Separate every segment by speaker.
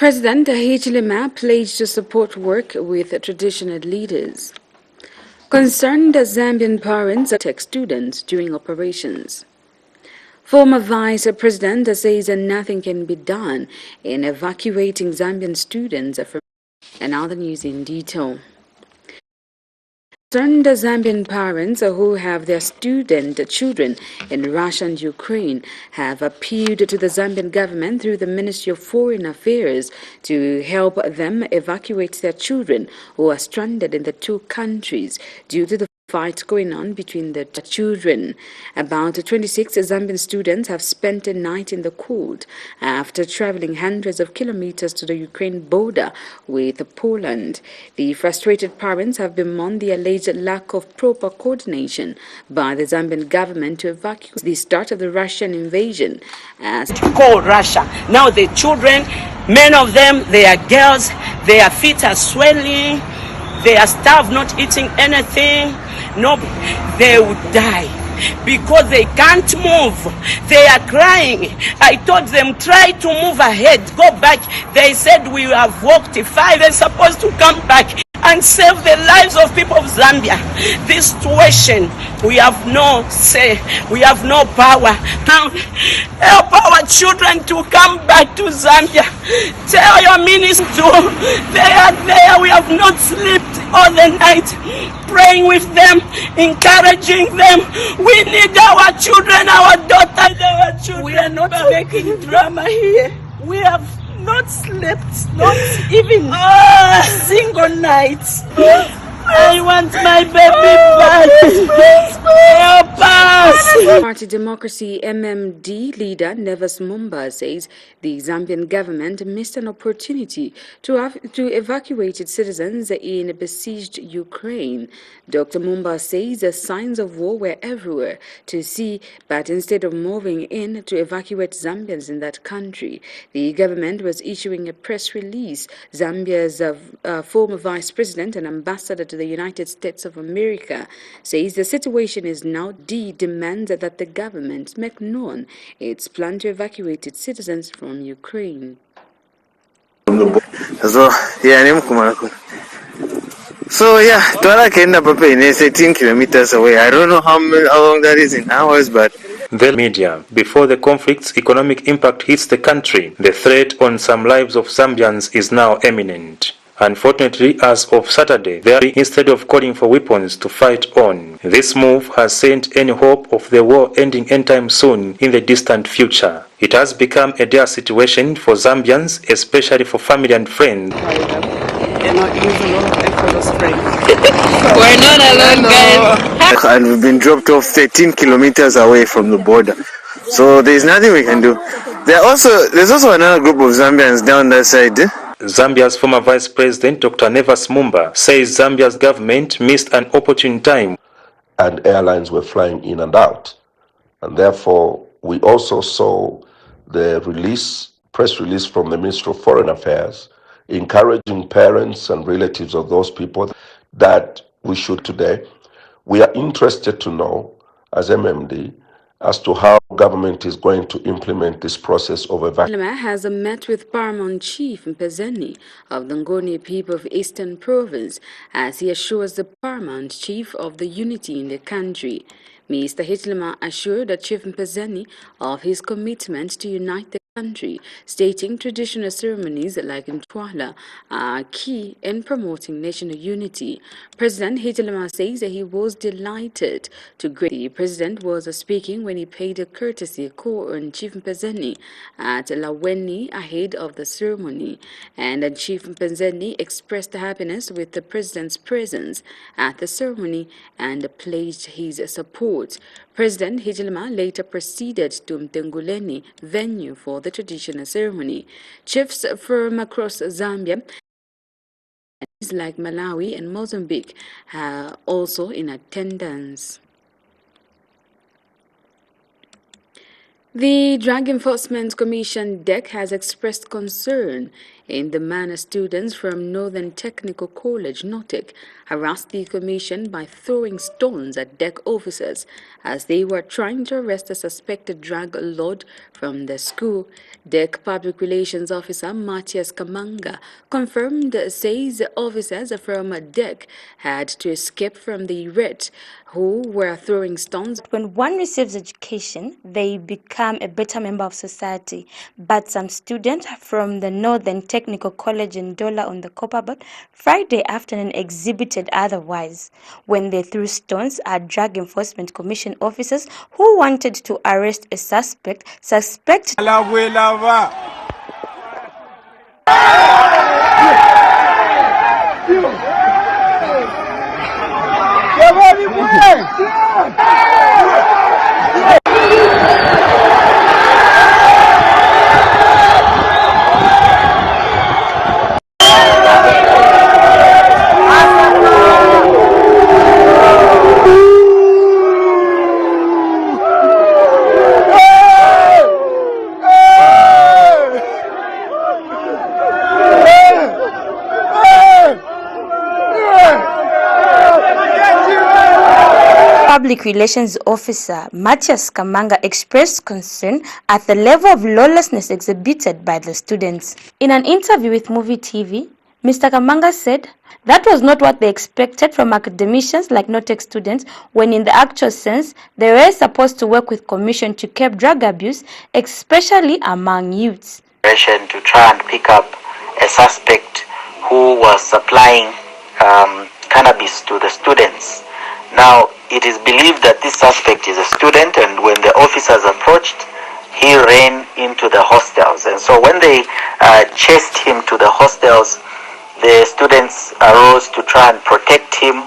Speaker 1: President Hichilema pledged to support work with traditional leaders. Concerned Zambian parents protect students during operations. Former Vice President says that nothing can be done in evacuating Zambian students from. And other news in detail. Concerned Zambian parents who have their children in Russia and Ukraine have appealed to the Zambian government through the Ministry of Foreign Affairs to help them evacuate their children who are stranded in the two countries due to the fight going on between the children. About 26 Zambian students have spent a night in the cold after traveling hundreds of kilometers to the Ukraine border with Poland. The frustrated parents have bemoaned the alleged lack of proper coordination by the Zambian government to evacuate the start of the Russian invasion. As
Speaker 2: call Russia. Now the children, many of them, they are girls, their feet are swelling, they are starved, not eating anything. No, they would die because they can't move. They are crying. I told them, try to move ahead, go back. They said, we have walked 5 and supposed to come back and save the lives of people of Zambia. This situation, we have no say, we have no power. Now, help our children to come back to Zambia. Tell your minister, they are there. We have not slept all the night, praying with them, encouraging them. We need our children, our daughters, our children. We are not making drama here. We have not slept, not even a single night. I want my baby back. Help us.
Speaker 1: Party Democracy MMD leader Nevas Mumba says the Zambian government missed an opportunity to evacuate its citizens in besieged Ukraine. Dr. Mumba says the signs of war were everywhere to see, but instead of moving in to evacuate Zambians in that country, the government was issuing a press release. Zambia's former vice president and ambassador to the United States of America says the situation is now demands that the government make known its plan to evacuate its citizens from Ukraine.
Speaker 3: So yeah, Twala Kenda Papa is 18 kilometers away. I don't know how long that is in hours, but
Speaker 4: the media. Before the conflict's economic impact hits the country, the threat on some lives of Zambians is now imminent. Unfortunately, as of Saturday, instead of calling for weapons to fight on, this move has sent any hope of the war ending anytime soon in the distant future. It has become a dire situation for Zambians, especially for family and friends.
Speaker 2: They're not using all of them for those friends.
Speaker 5: We're not alone, guys.
Speaker 3: And we've been dropped off 13 kilometers away from the border. So there's nothing we can do. There's also another group of Zambians down that side.
Speaker 4: Zambia's former Vice President, Dr. Nevas Mumba, says Zambia's government missed an opportune time.
Speaker 6: And airlines were flying in and out. And therefore, we also saw the press release from the Ministry of Foreign Affairs, encouraging parents and relatives of those people that we should today. We are interested to know, as MMD, as to how government is going to implement this process of evacuation.
Speaker 1: Has met with Paramount Chief Mpezeni of the Ngoni people of Eastern Province as he assures the Paramount Chief of the unity in the country. Mr. Hichilema assured the Chief Mpezeni of his commitment to unite the country, stating traditional ceremonies like Ntwala are key in promoting national unity. President Hichilema says that he was delighted to greet. The president was speaking when he paid a courtesy call on Chief Mpezeni at Laweni ahead of the ceremony, and Chief Mpezeni expressed happiness with the president's presence at the ceremony and pledged his support. President Hichilema later proceeded to Mtenguleni venue for the traditional ceremony. Chiefs from across Zambia, like Malawi and Mozambique, are also in attendance. The Drug Enforcement Commission (DEC) has expressed concern in the manner students from Northern Technical College (NOTEC) harassed the commission by throwing stones at DEC officers as they were trying to arrest a suspected drug lord from the school. DEC Public Relations Officer Matthias Kamanga confirmed, says officers from DEC had to escape from the ret who were throwing stones.
Speaker 7: When one receives education, they become a better member of society. But some students from the Northern Technical College in Dola on the Copperbelt Friday afternoon exhibited otherwise when they threw stones at Drug Enforcement Commission officers who wanted to arrest a suspect. Public Relations Officer Matthias Kamanga expressed concern at the level of lawlessness exhibited by the students. In an interview with Muvi TV, Mr. Kamanga said that was not what they expected from academicians like NOTEC students, when in the actual sense, they were supposed to work with Commission to curb drug abuse, especially among youths.
Speaker 8: To try and pick up a suspect who was supplying cannabis to the students. Now, it is believed that this suspect is a student, and when the officers approached, he ran into the hostels. And so when they chased him to the hostels, the students arose to try and protect him,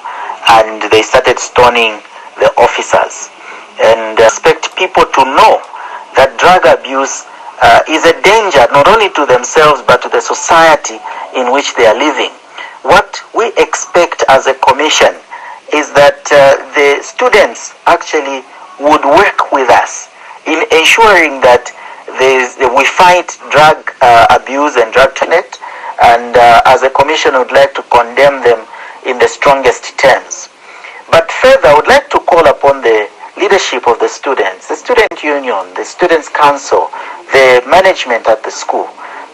Speaker 8: and they started stoning the officers. And expect people to know that drug abuse is a danger not only to themselves but to the society in which they are living. What we expect as a commission is that the students actually would work with us in ensuring that we fight drug abuse and drug threat, and as a commission would like to condemn them in the strongest terms. But further, I would like to call upon the leadership of the students, the student union, the students council, the management at the school,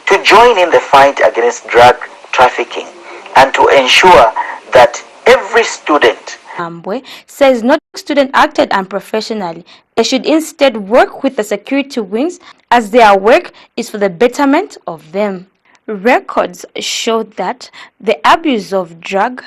Speaker 8: to join in the fight against drug trafficking and to ensure that every student.
Speaker 7: Ambwe says no student acted unprofessionally. They should instead work with the security wings, as their work is for the betterment of them. Records show that the abuse of drug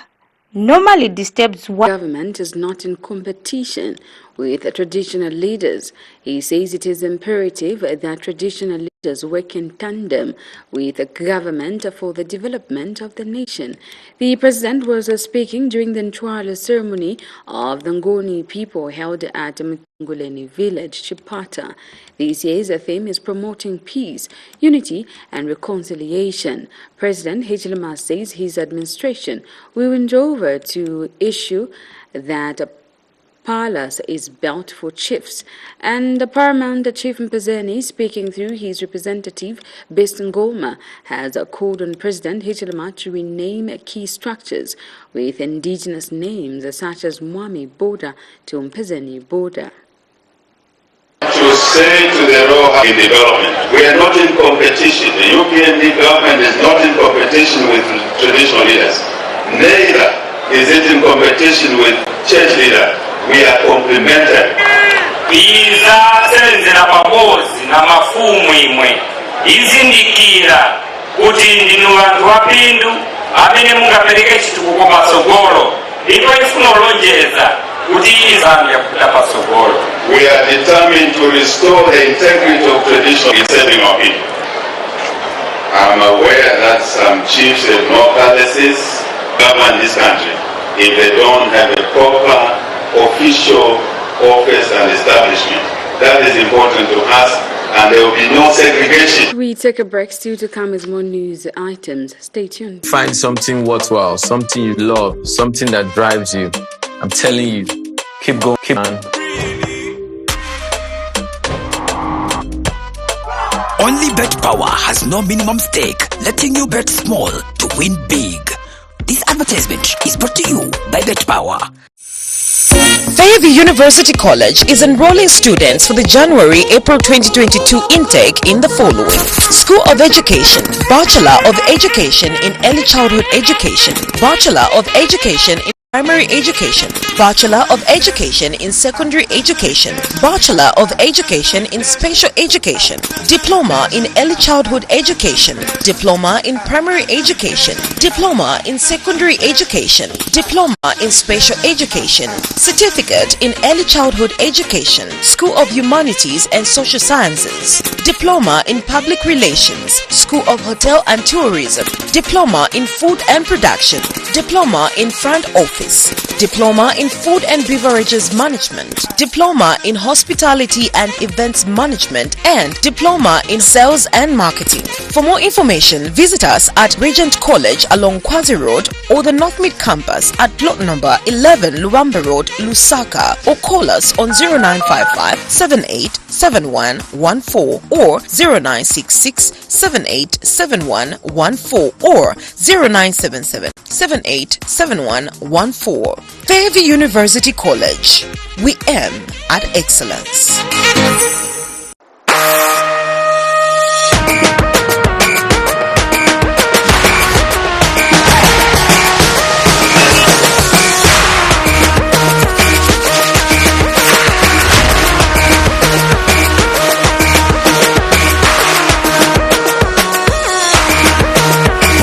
Speaker 7: normally disturbs one.
Speaker 1: Government is not in competition with traditional leaders. He says it is imperative that traditional leaders work in tandem with the government for the development of the nation. The president was speaking during the trial ceremony of the Ngoni people held at Mtunguleni village, Chipata. This year's theme is promoting peace, unity, and reconciliation. President Hichilema says his administration will endeavor to issue that palace is built for chiefs. And the paramount chief Mpezeni, speaking through his representative based in Goma, has called on President Hichilema to rename key structures with indigenous names such as Mwami border to Mpezeni border.
Speaker 9: To say to the raw in development, we are not in competition. The UPND government is not in competition with traditional leaders. Neither is it in competition with church leaders. We are complementary.
Speaker 10: Iza senze na pamozi na mafumu imwe izindikira kuti ndinu vantu vapindu amene mungapereke chitukuko patsogolo ndipo ifuna ulonjeza kuti Zambia kupita patsogolo.
Speaker 9: We are determined to restore the integrity of tradition in serving our people. I'm aware that some chiefs and more palaces govern this country if they don't have a proper official office and establishment. That is important to us, and there will be no segregation.
Speaker 1: We take a break. Still to come is more news items. Stay tuned.
Speaker 11: Find something worthwhile, something you love, something that drives you. I'm telling you, keep going, keep on.
Speaker 12: Only Bet Power has no minimum stake, letting you bet small to win big. This advertisement is brought to you by Bet Power.
Speaker 13: Fairview University College is enrolling students for the January-April 2022 intake in the following: School of Education, Bachelor of Education in Early Childhood Education, Bachelor of Education in Primary Education, Bachelor of Education in Secondary Education, Bachelor of Education in Special Education, Diploma in Early Childhood Education, Diploma in Primary Education, Diploma in Secondary Education, Diploma in Special Education, Certificate in Early Childhood Education, School of Humanities and Social Sciences, Diploma in Public Relations, School of Hotel and Tourism, Diploma in Food and Production, Diploma in Front Office, Diploma in Food and Beverages Management, Diploma in Hospitality and Events Management, and Diploma in Sales and Marketing. For more information, visit us at Regent College along Kwazi Road or the North Mid Campus at plot number 11 Luamba Road, Lusaka, or call us on 0955 787114 or 0966 787114 or 0977 787114. Fairview University College. We aim at excellence.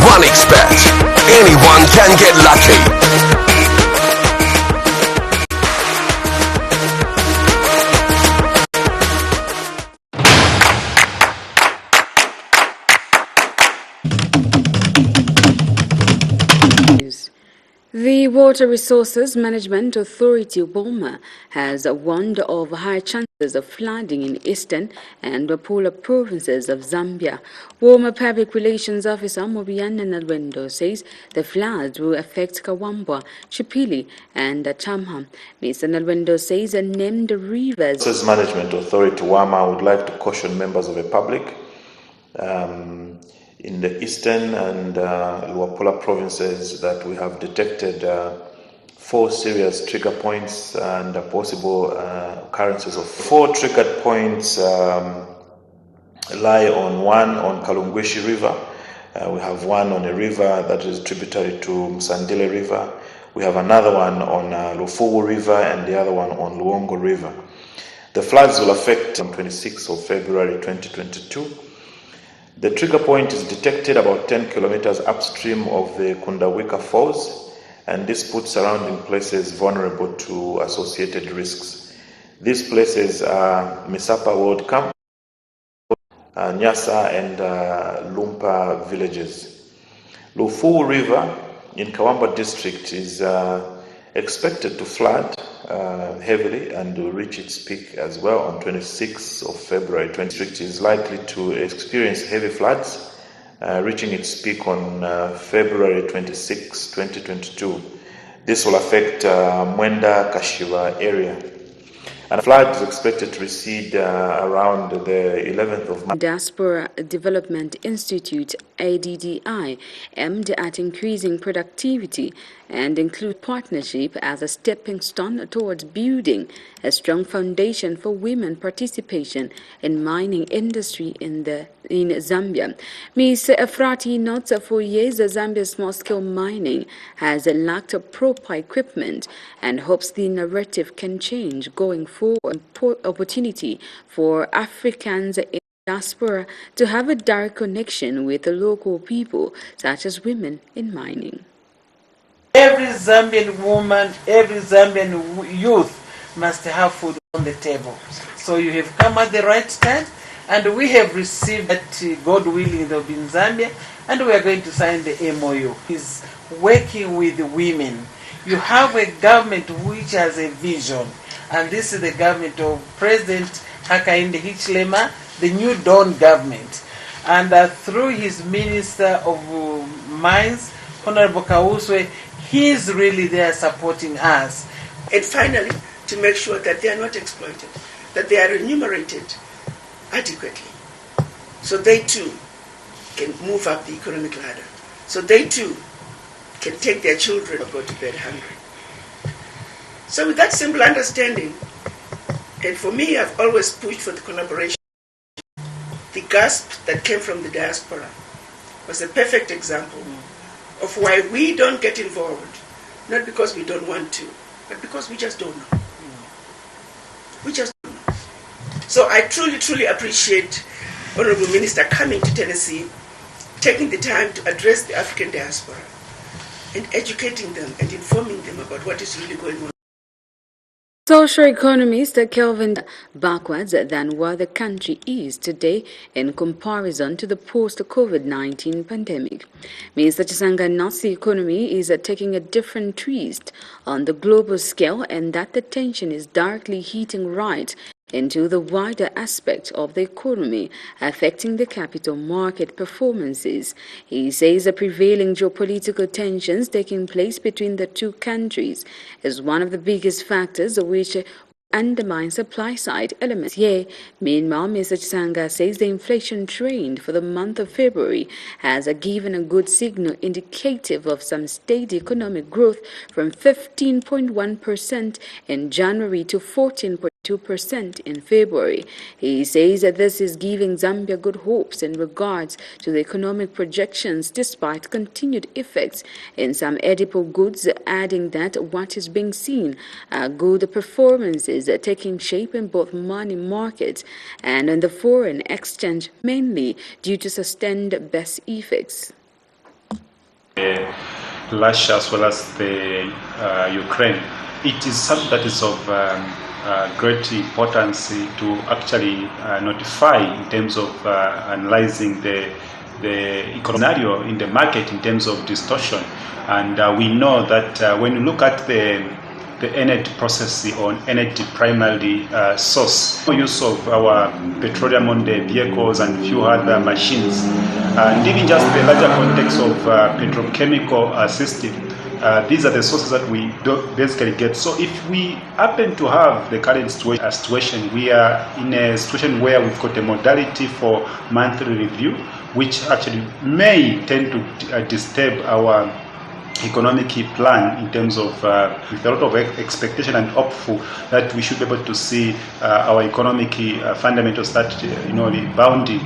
Speaker 14: One expert. Anyone can get lucky.
Speaker 1: The Water Resources Management Authority, WOMA, has warned of high chances of flooding in eastern and polar provinces of Zambia. WOMA Public Relations Officer Mobiana Nalwendo says the floods will affect Kawambwa, Chipili, and Tamham. Mr. Nalwendo says a named rivers.
Speaker 4: Resources Management Authority, WAMA, would like to caution members of the public in the eastern and lower polar provinces that we have detected 4 serious trigger points and possible occurrences of 4 triggered points lie on one on Kalungweshi River. We have one on a river that is tributary to Msandile River. We have another one on Lufugu River and the other one on Luongo River. The floods will affect on 26th of February 2022. The trigger point is detected about 10 kilometers upstream of the Kundawika Falls, and this puts surrounding places vulnerable to associated risks. These places are Misapa World Camp, Nyasa and Lumpa villages. Lufugu River in Kawambwa district is expected to flood heavily and will reach its peak as well on 26th of February. The district is likely to experience heavy floods, reaching its peak on February 26, 2022. This will affect Mwenda Kashiwa area. And flood is expected to recede around the 11th of March.
Speaker 1: Diaspora Development Institute, ADDI, aimed at increasing productivity and include partnership as a stepping stone towards building a strong foundation for women participation in mining industry in Zambia. Ms. Efrati notes that for years Zambia's small-scale mining has lacked proper equipment and hopes the narrative can change going forward. Opportunity for Africans in diaspora to have a direct connection with the local people, such as women in mining.
Speaker 15: Every Zambian woman, every Zambian youth must have food on the table. So you have come at the right time, and we have received that, God willing, they'll be in Zambia, and we are going to sign the MOU. He's working with women. You have a government which has a vision, and this is the government of President Hakainde Hichilema, the new Dawn government. And through his Minister of Mines, Honorable Kauswe, he's really there supporting us.
Speaker 16: And finally, to make sure that they are not exploited, that they are remunerated adequately. so they too can move up the economic ladder. So they too can take their children or go to bed hungry. So with that simple understanding, and for me, I've always pushed for the collaboration. The gasp that came from the diaspora was a perfect example of why we don't get involved, not because we don't want to, but because we just don't know. We just don't know. So I truly, truly appreciate Honorable Minister coming to Tennessee, taking the time to address the African diaspora and educating them and informing them about what is really going on.
Speaker 1: Social economist Kelvin backwards than where the country is today in comparison to the post-COVID-19 pandemic. Mr. Chisanga notes the economy is taking a different twist on the global scale and that the tension is directly hitting right into the wider aspect of the economy, affecting the capital market performances. He says the prevailing geopolitical tensions taking place between the two countries is one of the biggest factors which undermine supply-side elements. Here, meanwhile, Mr. Chisanga says the inflation trend for the month of February has given a good signal indicative of some steady economic growth from 15.1% in January to 14.2% in February. He says that this is giving Zambia good hopes in regards to the economic projections despite continued effects in some edible goods, adding that what is being seen are good performances taking shape in both money markets and in the foreign exchange, mainly due to sustained best effects.
Speaker 17: Russia as well as the Ukraine, it is something that is of great importance to actually notify in terms of analyzing the economic scenario in the market in terms of distortion. And we know that when you look at the energy process or energy primarily source, use of our petroleum on the vehicles and few other machines, and even just the larger context of petrochemical system, these are the sources that we basically get. So if we happen to have the current situation, we are in a situation where we've got a modality for monthly review, which actually may tend to disturb our economic plan in terms of with a lot of expectation and hopeful that we should be able to see our economic fundamentals start rebounding.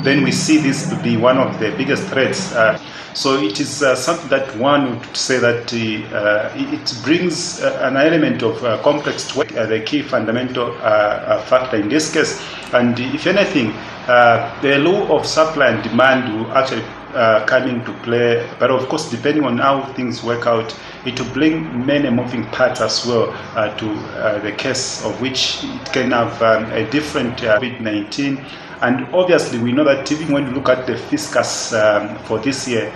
Speaker 17: Then we see this to be one of the biggest threats. So it is something that one would say that it brings an element of complex to the key fundamental factor in this case. And if anything, the law of supply and demand will actually come into play, but of course depending on how things work out, it will bring many moving parts as well to the case of which it can have a different COVID-19. And obviously we know that even when you look at the fiscus for this year,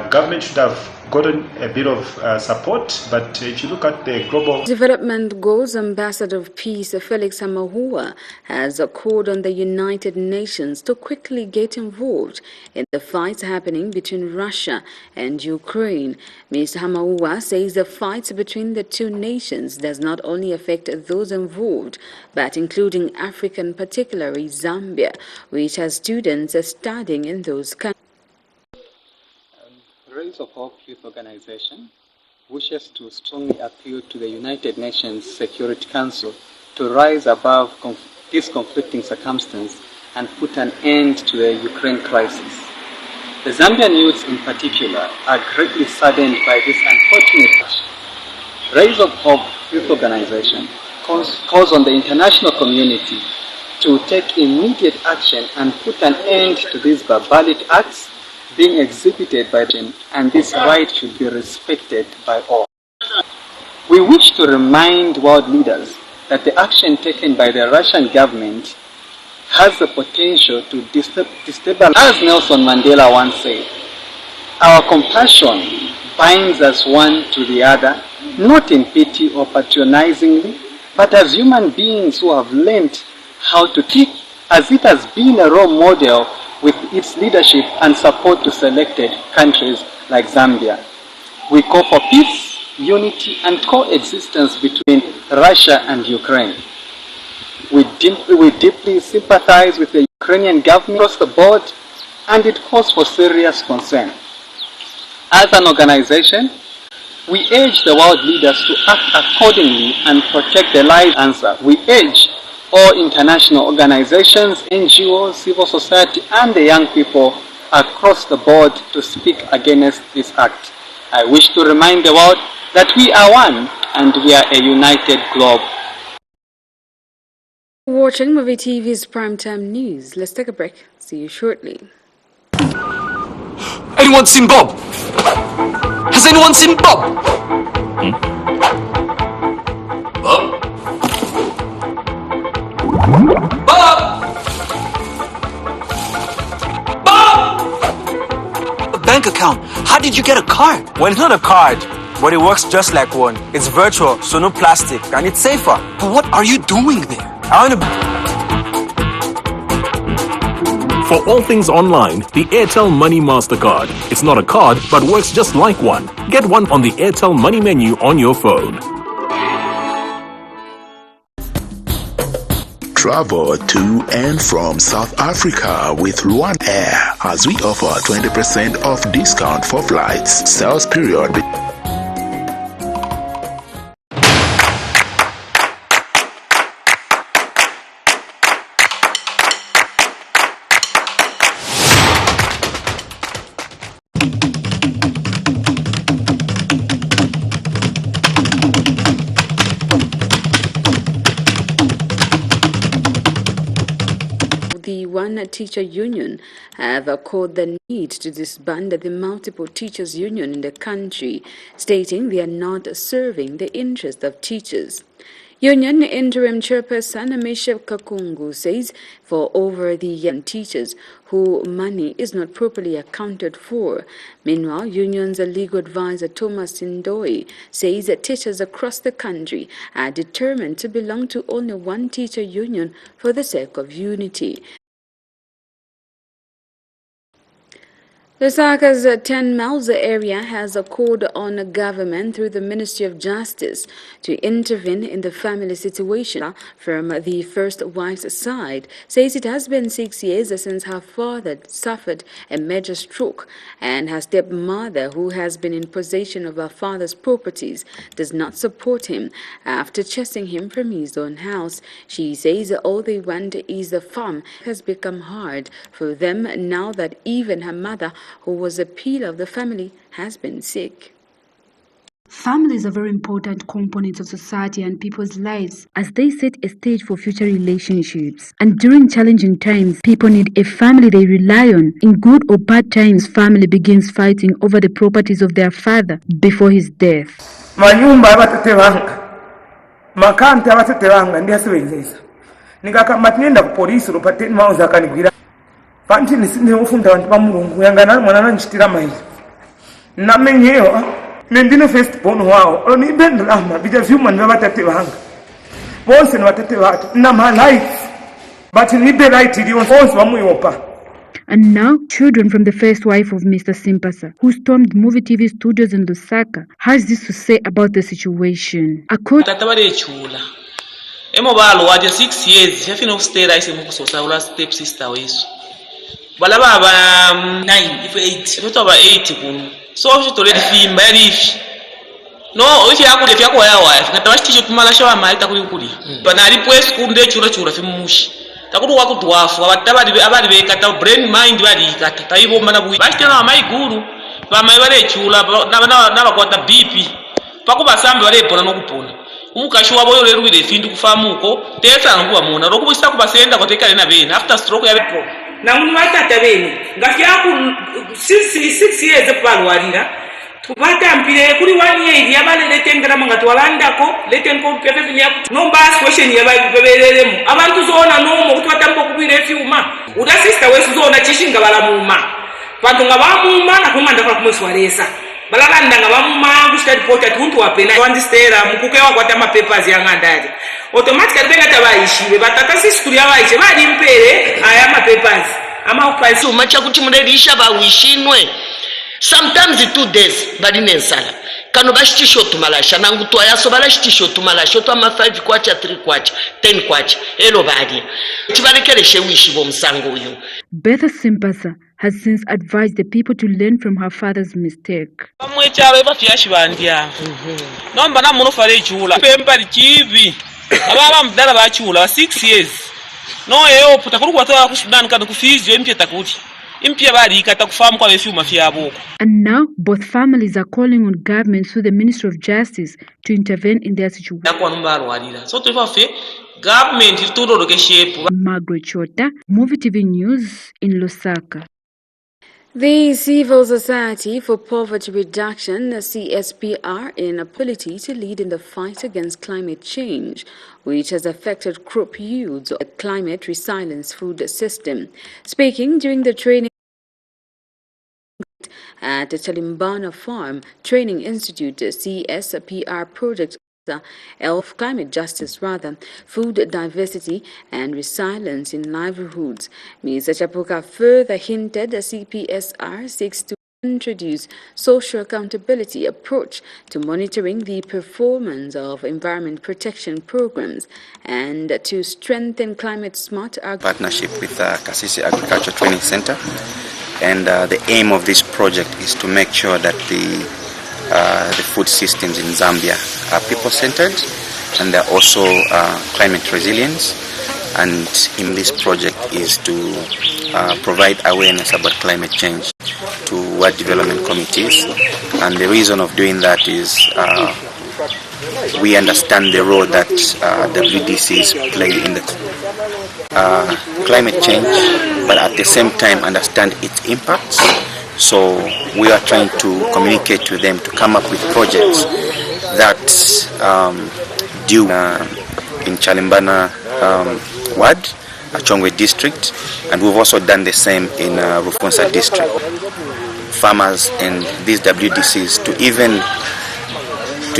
Speaker 17: government should have gotten a bit of support, but if you look at the global
Speaker 1: Development Goals Ambassador of Peace Felix Hamahua has called on the United Nations to quickly get involved in the fights happening between Russia and Ukraine. Mr. Hamahua says the fights between the two nations does not only affect those involved, but including Africa, particularly Zambia, which has students studying in those countries.
Speaker 18: Rays of Hope Youth Organization wishes to strongly appeal to the United Nations Security Council to rise above this conflicting circumstance and put an end to the Ukraine crisis. The Zambian youths in particular are greatly saddened by this unfortunate. Rays of Hope Youth Organization calls on the international community to take immediate action and put an end to these barbaric acts being exhibited by them, and this right should be respected by all. We wish to remind world leaders that the action taken by the Russian government has the potential to destabilize. As Nelson Mandela once said, our compassion binds us one to the other, not in pity or patronizingly, but as human beings who have learned how to keep, as it has been a role model with its leadership and support to selected countries like Zambia. We call for peace, unity, and coexistence between Russia and Ukraine. We deeply sympathize with the Ukrainian government across the board, and it calls for serious concern. As an organization, we urge the world leaders to act accordingly and protect the lives. Answer. We urge all international organizations, NGOs, civil society, and the young people across the board to speak against this act. I wish to remind the world that we are one and we are a united globe.
Speaker 1: Watching Muvi TV's primetime news. Let's take a break. See you shortly.
Speaker 12: Anyone seen Bob? Has anyone seen Bob? Bob? Bob! Bob! A bank account. How did you get a card?
Speaker 19: Well, it's not a card, but it works just like one. It's virtual, so no plastic, and it's safer.
Speaker 12: But what are you doing there?
Speaker 19: I want to...
Speaker 20: For all things online, the Airtel Money MasterCard. It's not a card, but works just like one. Get one on the Airtel Money menu on your phone.
Speaker 21: Travel to and from South Africa with Luan Air as we offer 20% off discount for flights. Sales period.
Speaker 1: The One Teacher Union have called the need to disband the multiple teachers union in the country, stating they are not serving the interest of teachers. Union Interim Chairperson Amisha Kakungu says for over the young teachers who money is not properly accounted for. Meanwhile, Union's legal advisor Thomas Indoi says that teachers across the country are determined to belong to only one teacher union for the sake of unity. Lusaka's 10 miles area has called on the government through the Ministry of Justice to intervene in the family situation. From the first wife's side, says it has been 6 years since her father suffered a major stroke, and her stepmother, who has been in possession of her father's properties, does not support him after chasing him from his own house. She says all they want is the farm. It has become hard for them now that even her mother, who was a pillar of the family, has been sick.
Speaker 22: Families are very important components of society and people's lives as they set a stage for future relationships. And during challenging times, people need a family they rely on. In good or bad times, family begins fighting over the properties of their father before his death.
Speaker 23: Manyumba abatete banga makante abatete banga ndi asebenzesa nikakamba tinenda ku polisi lupate mauza kanigwira panti nisine ufunda abantu bamulungu yangana mwana nanchitira mayi namenyeyo nendine first born wao oni bendlama bija vyuma ni batate banga bonse ni batate batu na my life but ni be right ili onse bamuyopa.
Speaker 22: And now, children from the first wife of Mr. Simpasa, who stormed Muvi TV studios in Lusaka, has this to say about the situation.
Speaker 24: Emo balo waje 6 years yafina ukustera ise mukusosa ula step sister wesu balaba ba 9 if 8 mtu aba 8 kuno so shitole fimba yalifi no ifi yakule fyako yawa ngatabashi tumala shawa mali takuli kuli bana alipwes kunde chura fimushi takutu wakutwafu abali bekata brain mind bali kata taibo mana bui bashitena amayiguru bamayi bale chula nabakwata BP pakuba sambe bale pona nokupona umukashi wabo yo lero bile findu kufamuko tesa nguwa mona rokubisa kubasenda kotekale na bene after stroke ya bepo na munu batata bene ngafya ku 6 years palwarira tubata mpire kuri 1 year yabale letengera mangatu walandako letenko pepe ni no bas question yababelelemu abantu zona no kutwata mbo kubire fyuma uda sister wesu zona chishinga balamuma bantu ngabamuma na kumanda kwa kumswalesa balabanda ngabamuma kushika report ati untu wapena wandistera mukukewa kwata papers yangandali automatically benga tabayishiwe batata sisikuli yabayishe bali mpere aya papers ama upaisi umacha kuti mudelisha bawishinwe sometimes 2 days bali nensala
Speaker 2: kano bashitisho tumalasha nangu to yasobala shitisho tumalasha to ama 5 kwacha 3 kwacha 10 kwacha elo badi tibarekereshe wishibo musango uyu.
Speaker 22: Betha Simpasa has since advised the people to learn from her father's mistake.
Speaker 24: Bamwekyalo bafyashi bandya nomba na muno fale chula pempa lichivi ababa mdala bachula 6 years no yeyo puta kuri kwatoa ku Sudan kana ku Fizio impye takuti impye bali ikata kufahamu kwa befyuma fyaboko.
Speaker 22: And now both families are calling on government through the Ministry of Justice to intervene in their situation.
Speaker 24: So government
Speaker 22: Margaret Chota, Muvi TV News in Lusaka.
Speaker 1: The Civil Society for Poverty Reduction, CSPR, in a ability to lead in the fight against climate change, which has affected crop yields of the climate resilience food system. Speaking during the training at the Talimbana Farm Training Institute, CSPR project of climate justice, food diversity and resilience in livelihoods. Ms. Chapuka further hinted the CPSR seeks to introduce social accountability approach to monitoring the performance of environment protection programs and to strengthen climate smart
Speaker 3: partnership with Kasisi Agriculture Training Center. And the aim of this project is to make sure that the food systems in Zambia are people-centered and they're also climate resilient. And in this project is to provide awareness about climate change to World Development Committees. And the reason of doing that is we understand the role that WDCs play in the climate change, but at the same time understand its impacts. So we are trying to communicate to them to come up with projects that do in Chalimbana Ward, Achongwe District, and we've also done the same in Rufunsa District. Farmers and these WDCs to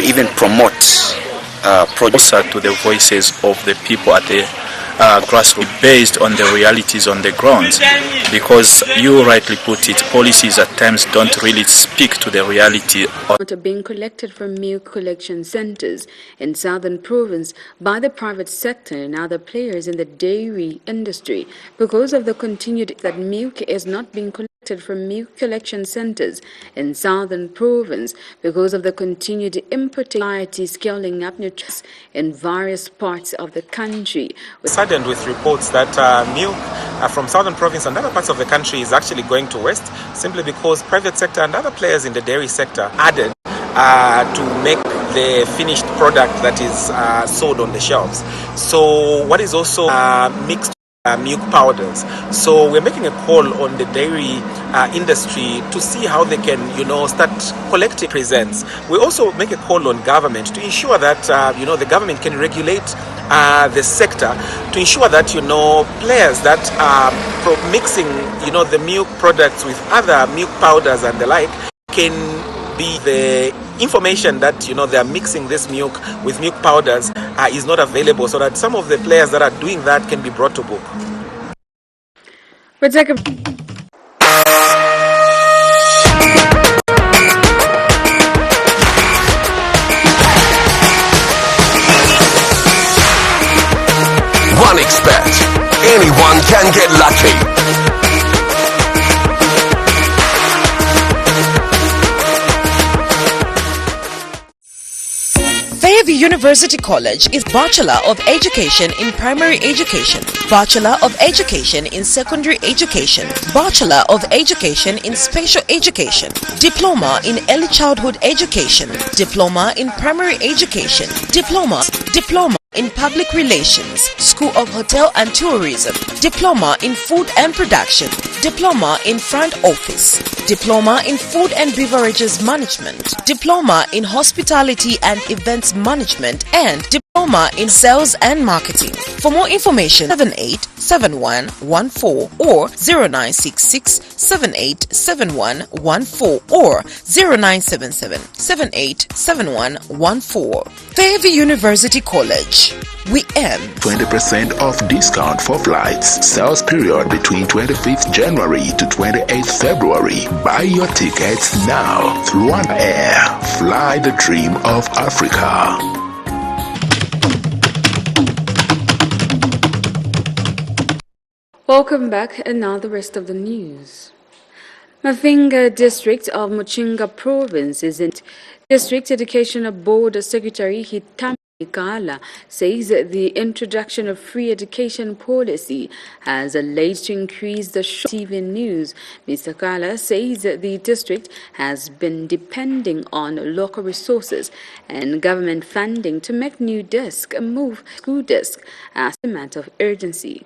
Speaker 3: even promote projects
Speaker 5: to the voices of the people at the grassroots, based on the realities on the ground, because you rightly put it, policies at times don't really speak to the reality.
Speaker 1: Water being collected from milk collection centers in southern province by the private sector and other players in the dairy industry because of the continued that milk is not being collected from milk collection centers in southern province because of the continued importation scaling up nutrition in various parts of the country.
Speaker 6: Saddened with reports that milk from southern province and other parts of the country is actually going to waste simply because private sector and other players in the dairy sector added to make the finished product that is sold on the shelves. So what is also mixed milk powders. So we're making a call on the dairy industry to see how they can, start collecting presents. We also make a call on government to ensure that, the government can regulate the sector to ensure that, players that are mixing, the milk products with other milk powders and the like can be the information that they are mixing this milk with milk powders is not available, so that some of the players that are doing that can be brought to book.
Speaker 1: We'll take a
Speaker 14: One expert, anyone can get lucky.
Speaker 13: Fairview University College is Bachelor of Education in Primary Education, Bachelor of Education in Secondary Education, Bachelor of Education in Special Education, Diploma in Early Childhood Education, Diploma in Primary Education, Diploma in Public Relations, School of Hotel and Tourism, Diploma in Food and Production, Diploma in Front Office, Diploma in Food and Beverages Management, Diploma in Hospitality and Events Management, and Diploma in Sales and Marketing. For more information, 787114 or 0966787114 or 0977787114. Fairview University College. We aim
Speaker 21: 20% off discount for flights. Sales period between 25th January to 28th February. Buy your tickets now through One Air. Fly the dream of Africa.
Speaker 1: Welcome back, and now the rest of the news. Mavinga district of Muchinga province is in District Educational Board Secretary Hitami Kala says the introduction of free education policy has led to increase the TV news. Mr. Kala says the district has been depending on local resources and government funding to make new desk move school desk as a matter of urgency.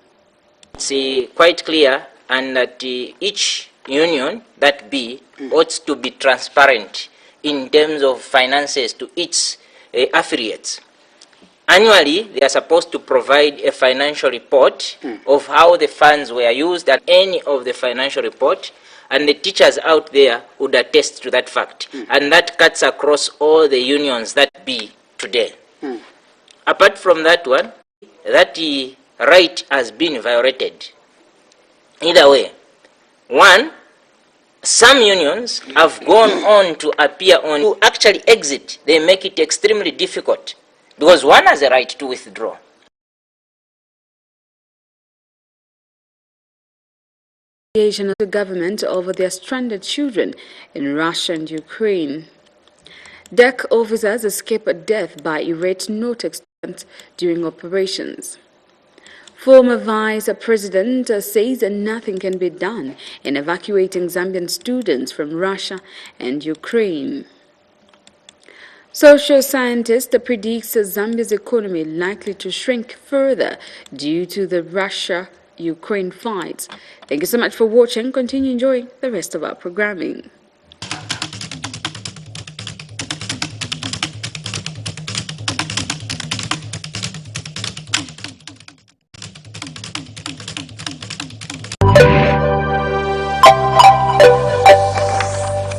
Speaker 7: It's quite clear, and that each union that ought to be transparent in terms of finances to its affiliates. Annually, they are supposed to provide a financial report of how the funds were used at any of the financial report, and the teachers out there would attest to that fact. And that cuts across all the unions that today. Apart from that one, that right has been violated. Either way, one, some unions have gone on to appear on to actually exit. They make it extremely difficult because one has a right to withdraw.
Speaker 1: Of the government over their stranded children in Russia and Ukraine. DEC officers escape death by irate note extent during operations. Former Vice President says nothing can be done in evacuating Zambian students from Russia and Ukraine. Social scientist predicts Zambia's economy likely to shrink further due to the Russia-Ukraine fights. Thank you so much for watching. Continue enjoying the rest of our programming.